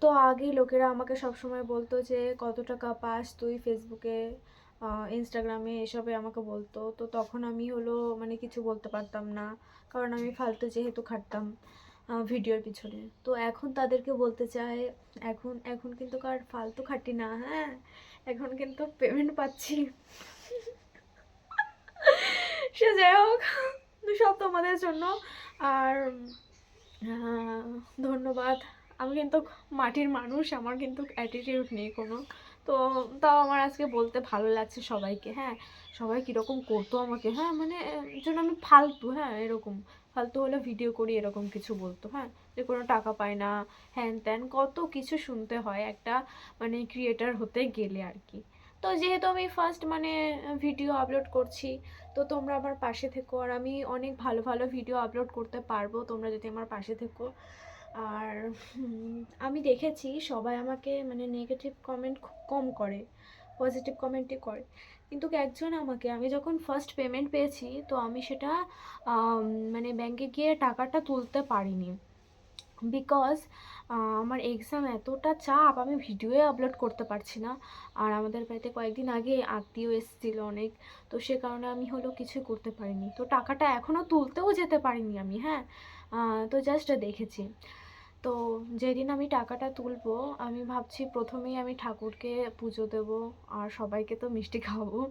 তো আগে লোকেরা আমাকে সবসময় বলতো যে কত টাকা পাস তুই ফেসবুকে, ইনস্টাগ্রামে, এসবে আমাকে বলতো। তো তখন আমি হলো মানে কিছু বলতে পারতাম না, কারণ আমি ফালতু যেহেতু খাটতাম ভিডিওর পিছনে। তো এখন তাদেরকে বলতে চাই, এখন এখন কিন্তু কার ফালতু খাটি না, হ্যাঁ, এখন কিন্তু পেমেন্ট পাচ্ছি। সে যাই হোক, সব তোমাদের জন্য। আর ধন্যবাদ। আমি কিন্তু মাটির মানুষ, আমার কিন্তু অ্যাটিটিউড নেই কোনো। তো তাও আমার আজকে বলতে ভালো লাগছে সবাইকে, হ্যাঁ, সবাই কীরকম করতো আমাকে, হ্যাঁ, মানে যেন আমি ফালতু, হ্যাঁ, এরকম ফালতু হলে ভিডিও করি এরকম কিছু বলতো, হ্যাঁ, যে কোনো টাকা পায় না, হ্যান ত্যান কত কিছু শুনতে হয় একটা মানে ক্রিয়েটার হতে গেলে আর কি। তো যেহেতু আমি ফার্স্ট মানে ভিডিও আপলোড করছি, তো তোমরা আমার পাশে থেকো, আর আমি অনেক ভালো ভালো ভিডিও আপলোড করতে পারবো তোমরা যদি আমার পাশে থেকো। আর আমি দেখেছি সবাই আমাকে মানে নেগেটিভ কমেন্ট খুব কম করে, পজিটিভ কমেন্টই করে। কিন্তু একজন আমাকে, আমি যখন ফার্স্ট পেমেন্ট পেয়েছি তো আমি সেটা মানে ব্যাংকে গিয়ে টাকাটা তুলতে পারিনি, বিকজ আমার এক্সাম এতটা চাপ, আমি ভিডিওয়ে আপলোড করতে পারছি না। আর আমাদের বাড়িতে কয়েকদিন আগে আত্মীয় এসেছিলো অনেক, তো সে কারণে আমি হলো কিছুই করতে পারিনি। তো টাকাটা এখনও তুলতেও যেতে পারিনি আমি, হ্যাঁ, তো জাস্ট দেখেছি। তো যেদিন আমি টাকাটা তুলবো আমি ভাবছি প্রথমেই আমি ঠাকুরকে পুজো দেবো আর সবাইকে তো মিষ্টি খাওয়াবো।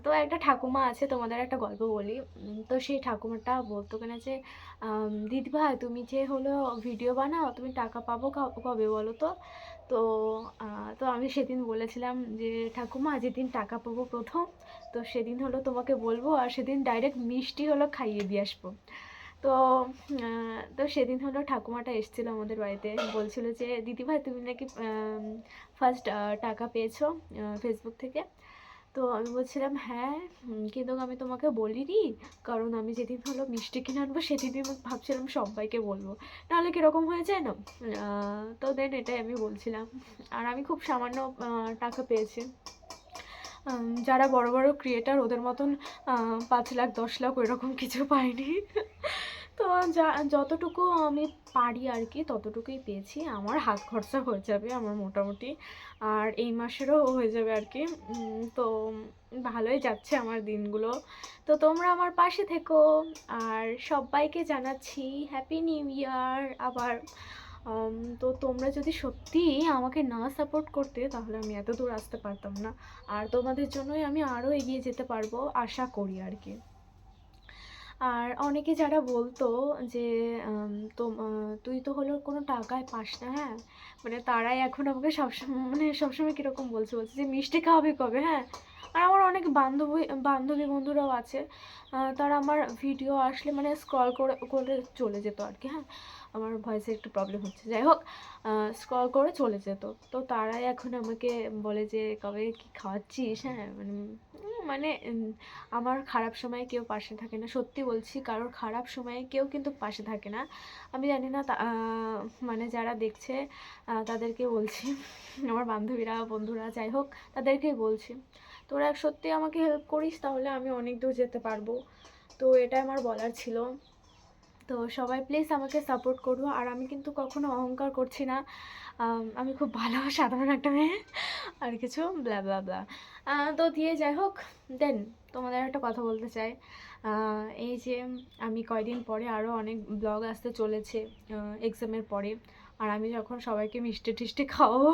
তো একটা ঠাকুমা আছে, তোমাদের একটা গল্প বলি। তো সেই ঠাকুমাটা বলতো কিনা যে দিদিভাই তুমি যে হলো ভিডিও বানাও, তুমি টাকা পাবো কবে বলো তো। তো তো আমি সেদিন বলেছিলাম যে ঠাকুমা যেদিন টাকা পাবো প্রথম, তো সেদিন হলো তোমাকে বলবো, আর সেদিন ডাইরেক্ট মিষ্টি হলো খাইয়ে দিয়ে আসবো। তো তো সেদিন হলো ঠাকুমাটা এসেছিলো আমাদের বাড়িতে, বলছিল যে দিদিভাই তুমি নাকি ফার্স্ট টাকা পেয়েছো ফেসবুক থেকে। তো আমি বলছিলাম হ্যাঁ, কিন্তু আমি তোমাকে বলিনি, কারণ আমি যেদিন হলো মিষ্টি কিনে আনবো সেদিনই আমি ভাবছিলাম সবাইকে বলবো, নাহলে কীরকম হয়ে যায় না। তো দেন এটাই আমি বলছিলাম। আর আমি খুব সামান্য টাকা পেয়েছি। যারা বড় বড় ক্রিয়েটার ওদের মতন 5 লাখ 10 লাখ ওইরকম কিছু পাইনি। তো যতটুকু আমি পারি আর কি ততটুকুই পেয়েছি, আমার হাত খরচা হয়ে যাবে আমার মোটামুটি, আর এই মাসেরও হয়ে যাবে আর কি। তো ভালোই যাচ্ছে আমার দিনগুলো। তো তোমরা আমার পাশে থেকো, আর সবাইকে জানাচ্ছি হ্যাপি নিউ ইয়ার আবার। তো তোমরা যদি সত্যিই আমাকে না সাপোর্ট করতে তাহলে আমি এত দূর আসতে পারতাম না, আর তোমাদের জন্যই আমি আরও এগিয়ে যেতে পারবো আশা করি আর কি। আর অনেকে যারা বলতো যে তুই তো হলো কোনো টাকায় পাস না, হ্যাঁ, মানে তারাই এখন আমাকে সবসময় মানে সবসময় কীরকম বলছে যে মিষ্টি খাওয়াবে কবে, হ্যাঁ। আর আমার অনেক বান্ধবী বন্ধুরাও আছে, তারা আমার ভিডিও আসলে মানে স্ক্রল করে করে চলে যেত আর কি, হ্যাঁ, আমার ভয়েসে একটু প্রবলেম হচ্ছে, যাই হোক, স্ক্রল করে চলে যেত। তো তারাই এখন আমাকে বলে যে কবে কি খাওয়াচ্ছিস, হ্যাঁ, মানে মানে আমার খারাপ সময়ে কেউ পাশে থাকে না, সত্যি বলছি, কারোর খারাপ সময়ে কেউ কিন্তু পাশে থাকে না। আমি জানি না মানে যারা দেখছে তাদেরকে বলছি, আমার বান্ধবীরা বন্ধুরা যাই হোক তাদেরকেই বলছি, তোরা সত্যি আমাকে হেল্প করিস তাহলে আমি অনেক দূর যেতে পারবো। তো এটাই আমার বলার ছিল। তো সবাই প্লিজ আমাকে সাপোর্ট করো, আর আমি কিন্তু কখনো অহংকার করছি না, আমি খুব ভালো সাধারণ একটা মেয়ে, আর কিছু ব্লা ব্লা ব্লা। তো দিয়ে যাই হোক, দেন তোমাদের একটা কথা বলতে চাই। এই যে আমি কয়দিন পরে আরও অনেক ব্লগ আসতে চলেছে এক্সামের পরে, আর আমি যখন সবাইকে মিষ্টি টিষ্টি খাওয়াবো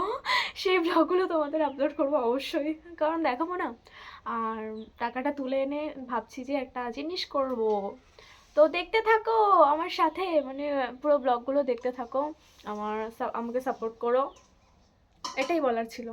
সেই ব্লগগুলো তোমাদের আপলোড করবো অবশ্যই, কারণ দেখাবো না। আর টাকাটা তুলে এনে ভাবছি যে একটা জিনিস করব। তো দেখতে থাকো আমার সাথে, মানে পুরো ব্লগগুলো দেখতে থাকো, আমাকে সাপোর্ট করো, এটাই বলার ছিল।